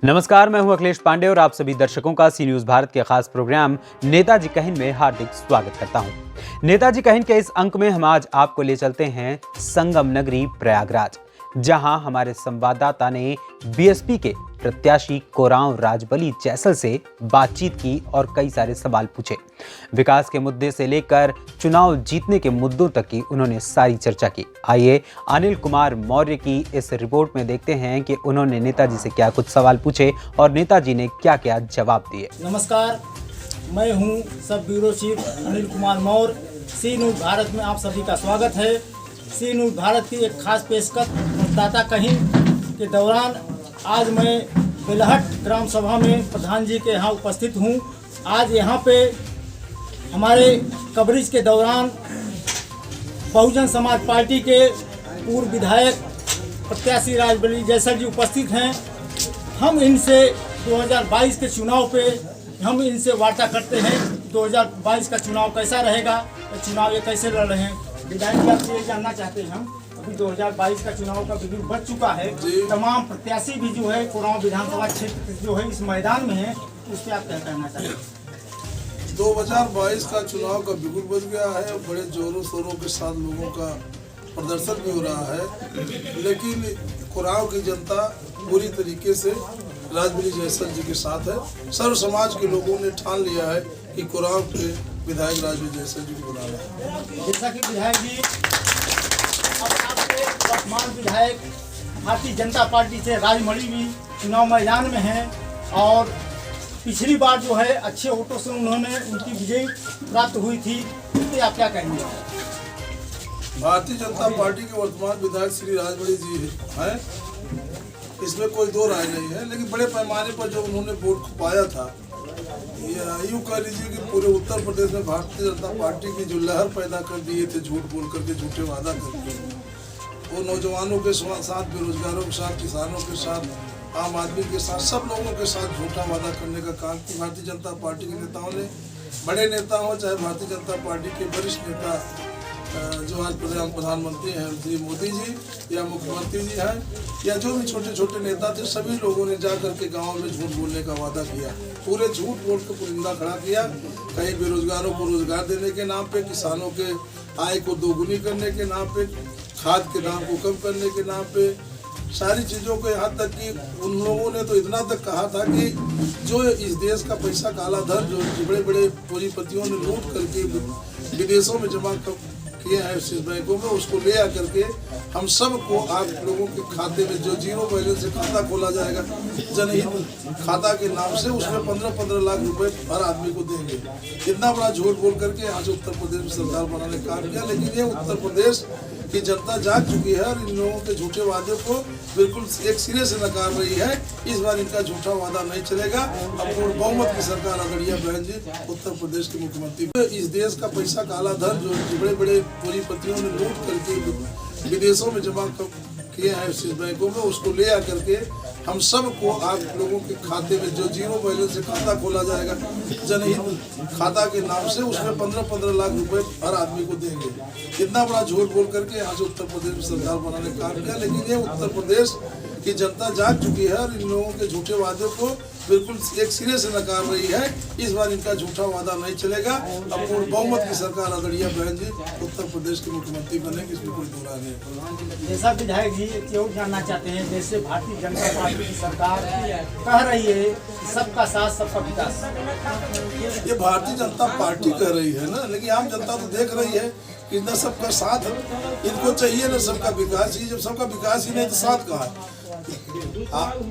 नमस्कार, मैं हूं अखिलेश पांडे और आप सभी दर्शकों का सी न्यूज भारत के खास प्रोग्राम नेताजी कहिन में हार्दिक स्वागत करता हूं। नेताजी कहिन के इस अंक में हम आज आपको ले चलते हैं संगम नगरी प्रयागराज, जहां हमारे संवाददाता ने बीएसपी के प्रत्याशी कोरांव राजबली जैसल से बातचीत की और कई सारे सवाल पूछे। विकास के मुद्दे से लेकर चुनाव जीतने के मुद्दों तक की उन्होंने सारी चर्चा की। आइए अनिल कुमार मौर्य की इस रिपोर्ट में देखते हैं कि उन्होंने नेताजी से क्या कुछ सवाल पूछे और नेताजी ने क्या क्या जवाब दिए। नमस्कार, मैं हूं सब ब्यूरो चीफ अनिल कुमार मौर्य। सी न्यूज भारत में आप सभी का स्वागत है। सी न्यूज भारत की एक खास पेशकश मतदाता कहिन के दौरान आज मैं बेलहट ग्राम सभा में प्रधान जी के यहाँ उपस्थित हूँ। आज यहाँ पे हमारे कवरेज के दौरान बहुजन समाज पार्टी के पूर्व विधायक प्रत्याशी राजबली जैसल जी उपस्थित हैं। हम इनसे 2022 के चुनाव पे हम इनसे वार्ता करते हैं। 2022 का चुनाव कैसा रहेगा, चुनाव ये कैसे लड़ रहे हैं। विधायक जी आपसे ये जानना चाहते हैं हम, अभी 2022 का चुनाव का विधि बच चुका है, तमाम प्रत्याशी भी जो है कोरांव विधानसभा क्षेत्र जो है इस मैदान में है, उस पर आप क्या कहना चाहते हैं। 2022 का चुनाव का बिगुल बच गया है। बड़े जोरों शोरों के साथ लोगों का प्रदर्शन भी हो रहा है, लेकिन कोरांव की जनता पूरी तरीके से राजबली जैसल जी के साथ है। सर्व समाज के लोगों ने ठान लिया है कि कोरांव के विधायक राजबली जैसल जी को बनाना है। जैसा कि विधायक जी अब आपके वर्तमान विधायक भारतीय जनता पार्टी से राजमणि भी चुनाव मैदान में हैं और पिछली बार जो है अच्छे वोटों से उन्होंने उनकी विजय प्राप्त हुई थी, इसलिए आप क्या कहेंगे। भारतीय जनता पार्टी के वर्तमान विधायक श्री राजबली जी हैं, इसमें कोई दो राय नहीं है, लेकिन बड़े पैमाने पर जो उन्होंने वोट खपाया था, यूँ कह लीजिए कि पूरे उत्तर प्रदेश में भारतीय जनता पार्टी की जो लहर पैदा कर दिए थे झूठ बोल करके, झूठे वादा करके, वो नौजवानों के साथ, बेरोजगारों के साथ, किसानों के साथ, आम आदमी के साथ, सब लोगों के साथ झूठा वादा करने का काम किया भारतीय जनता पार्टी के नेताओं ने। बड़े नेता हो चाहे भारतीय जनता पार्टी के वरिष्ठ नेता जो आज प्रधानमंत्री हैं श्री मोदी जी या मुख्यमंत्री जी हैं या जो भी छोटे छोटे नेता थे, सभी लोगों ने जा करके गाँव में झूठ बोलने का वादा किया। पूरे झूठ बोल के पुलिंदा खड़ा किया। कहीं बेरोजगारों को रोजगार देने के नाम पे, किसानों के आय को दोगुनी करने के नाम पे, खाद के दाम को कम करने के नाम पे, सारी चीज़ों को, यहाँ तक कि उन लोगों ने तो इतना तक कहा था कि जो इस देश का पैसा काला धन जो बड़े बड़े पूंजीपतियों ने लूट करके विदेशों में जमा किए हैं एक्सिस बैंकों में, उसको ले आकर के हम सबको आप लोगों के खाते में जो जीरो बैलेंस से खाता खोला जाएगा जनहित खाता के नाम से, उसमें 15-15 लाख रुपए हर आदमी को देंगे। इतना बड़ा झूठ बोल करके यहाँ से उत्तर प्रदेश में सरकार बनाने का काम किया, लेकिन ये उत्तर प्रदेश की जनता जाग चुकी है और इन लोगों के झूठे वादे को बिल्कुल एक सिरे से नकार रही है। इस बार इनका झूठा वादा नहीं चलेगा। अब पूर्ण बहुमत की सरकार आदरणीय बहन जी उत्तर प्रदेश के मुख्यमंत्री, इस देश का पैसा काला धन जो बड़े बड़े पूंजीपतियों ने लूट करके विदेशों में जमा किए हैं एक्सिस बैंकों में, उसको ले आकर के हम सबको आप लोगों के खाते में जो जीरो बैलेंस से खाता खोला जाएगा जनहित खाता के नाम से, उसमें 15-15 लाख रुपए हर आदमी को देंगे। इतना बड़ा झूठ बोल करके यहाँ से उत्तर प्रदेश में सरकार बनाने का काम किया, लेकिन ये उत्तर प्रदेश की जनता जाग चुकी है और इन लोगों के झूठे वादे को बिल्कुल एक सिरे से नकार रही है। इस बार इनका झूठा वादा नहीं चलेगा। अब पूर्ण बहुमत की सरकार आदरणीय बहन जी उत्तर प्रदेश के मुख्यमंत्री बनेंगे, इसमें कोई दो राय नहीं। जैसा विधायक जी क्यों जानना चाहते हैं, जैसे भारतीय जनता पार्टी की सरकार कह रही है सबका साथ सबका विकास, ये भारतीय जनता पार्टी कह रही है ना, लेकिन आम जनता तो देख रही है कि न सबका साथ इनको चाहिए न सबका विकास ही। जब सबका विकास ही नहीं तो साथ कहाँ है।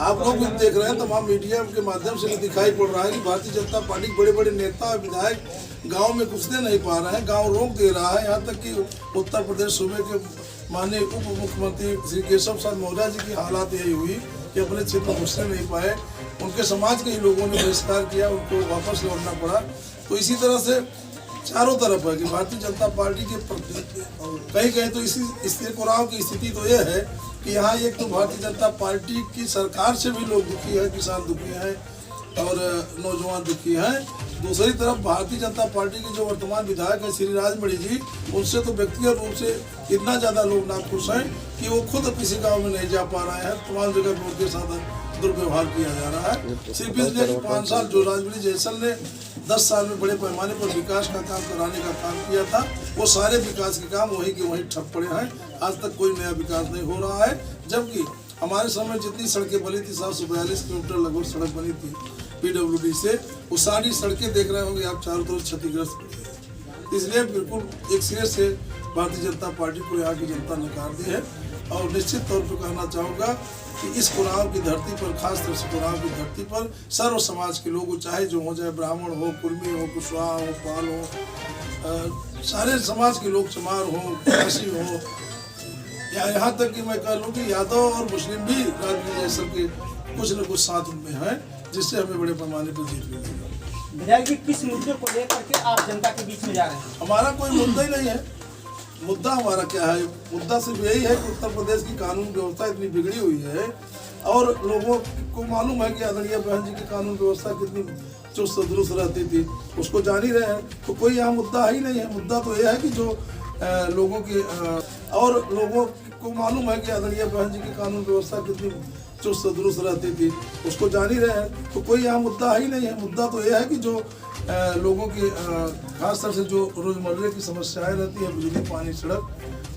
आप लोग भी देख रहे हैं, तमाम मीडिया के माध्यम से दिखाई पड़ रहा है कि भारतीय जनता पार्टी के बड़े बड़े नेता और विधायक गांव में घुसने नहीं पा रहे हैं, गांव रोक दे रहा है। यहाँ तक कि उत्तर प्रदेश सूबे के माननीय उप मुख्यमंत्री श्री केशव प्रसाद मौर्य जी की हालात यही हुई कि अपने क्षेत्र में घुसने नहीं पाए, उनके समाज के ही लोगों ने बहिष्कार किया, उनको वापस लौटना पड़ा। तो इसी तरह से चारों तरफ है कि भारतीय जनता पार्टी के कहीं कहीं तो इसी कोरांव की स्थिति तो यह है कि यहाँ एक तो भारतीय जनता पार्टी की सरकार से भी लोग दुखी है, किसान दुखी है, और नौजवान दुखी हैं। दूसरी तरफ भारतीय जनता पार्टी के जो वर्तमान विधायक हैं श्री राजमणि जी, उनसे तो व्यक्तिगत रूप से इतना ज़्यादा लोग नाखुश हैं कि वो खुद किसी गांव में नहीं जा पा रहे हैं। तमाम जगह पे उनके साथ दुर्व्यवहार किया जा रहा है। सिर्फ इसलिए 5 साल जो राजमणि जैसल ने 10 साल में बड़े पैमाने पर विकास का काम कराने का काम किया था, वो सारे विकास के काम वहीं के वहीं ठप पड़े हैं। आज तक कोई नया विकास नहीं हो रहा है, जबकि हमारे समय जितनी सड़कें बनी थी 742 किलोमीटर लगभग सड़क बनी थी PWD से, वो सारी सड़कें देख रहे होंगे आप चारों तरफ क्षतिग्रस्त पड़ी है। इसलिए बिल्कुल एक सिरे से भारतीय जनता पार्टी को यहाँ की जनता नकार दी है। और निश्चित तौर पर कहना चाहूँगा कि इस कुरान की धरती पर, खासतौर से कुरान की धरती पर सर्व समाज के लोग, चाहे जो हो, चाहे ब्राह्मण हो, कुर्मी हो, कुशवाहा हो, पाल हो, सारे समाज के लोग, चमार हो, काशी हो, या यहाँ तक कि मैं कह लूँ कि यादव और मुस्लिम भी राजनीति जैसल के कुछ न कुछ साथ उनमें है, जिससे हमें बड़े पैमाने पर जीत मिलेगी। विधायक जी, किस मुद्दे को लेकर के आप जनता के बीच में जा रहे हैं? हमारा कोई मुद्दा ही नहीं है। मुद्दा हमारा क्या है? मुद्दा सिर्फ यही है कि उत्तर प्रदेश की कानून व्यवस्था इतनी बिगड़ी हुई है और लोगों को मालूम है कि आदरणीय बहन जी की कानून व्यवस्था कितनी चुस्त दुरुस्त रहती थी, उसको जान ही रहे हैं। तो कोई यहाँ मुद्दा ही नहीं है। मुद्दा तो यह है कि जो लोगों की और लोगों को मालूम है कि आदरणीय बहन जी की कानून व्यवस्था कितनी चुस्त दुरुस्त रहती थी, उसको जान ही रहे हैं। तो कोई यहाँ मुद्दा ही नहीं है। मुद्दा तो यह है कि जो लोगों की खासतौर से जो रोजमर्रे की समस्याएं रहती है, बिजली, पानी, सड़क,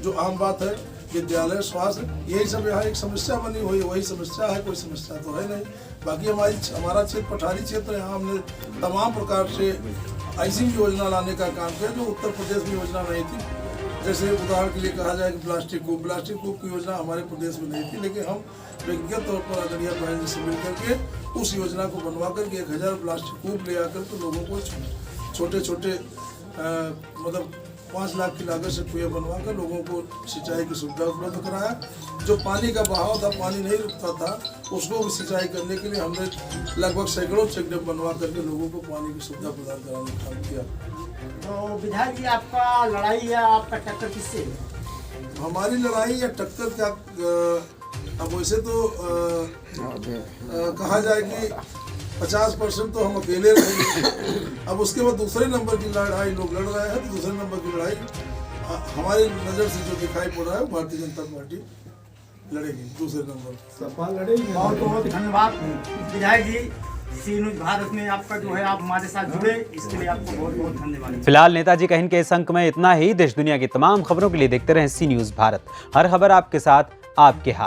जो आम बात है, विद्यालय, स्वास्थ्य, यही सब यहाँ एक समस्या बनी हुई है। वही समस्या है, कोई समस्या तो है नहीं। बाकी हमारा क्षेत्र पठारी क्षेत्र, यहाँ हमने तमाम प्रकार से ऐसी योजना लाने का काम किया जो उत्तर प्रदेश में योजना नहीं थी। जैसे उदाहरण के लिए कहा जाए कि प्लास्टिक कूप की योजना हमारे प्रदेश में नहीं थी, लेकिन हम व्यक्तिगत तौर पर आदरणीय बहन जी से मिल करके उस योजना को बनवा करके 1000 प्लास्टिक कूप ले आकर के लोगों को छोटे छोटे मतलब 5 लाख की लागत से कुएं बनवा कर लोगों को सिंचाई की सुविधा उपलब्ध कराया। जो पानी का बहाव था, पानी नहीं रुकता था, उसको भी सिंचाई करने के लिए हमने लगभग सैकड़ों चेक डैम बनवा करके लोगों को पानी की सुविधा प्रदान कराने का काम किया। तो विधायक जी, आपका लड़ाई या आपका टक्कर किससे है? हमारी लड़ाई या टक्कर क्या, अब वैसे तो कहा जाए कि 50% तो हम अकेले रहेंगे। अब उसके बाद दूसरे नंबर की लड़ाई लोग लड़ रहे हैं, तो दूसरे नंबर की लड़ाई हमारी नज़र से जो दिखाई पड़ रहा है भारतीय जनता पार्टी लड़ेगी दूसरे नंबर। सपा लड़ेगी। बहुत बहुत धन्यवाद विधायक जी। सी न्यूज़ भारत में आपका जो है, आप हमारे साथ जुड़े, इसके लिए आपको बहुत बहुत धन्यवाद। फिलहाल नेताजी कहिन के इस अंक में इतना ही। देश दुनिया की तमाम खबरों के लिए देखते रहें सी न्यूज़ भारत। हर खबर आपके साथ, आपके हाथ।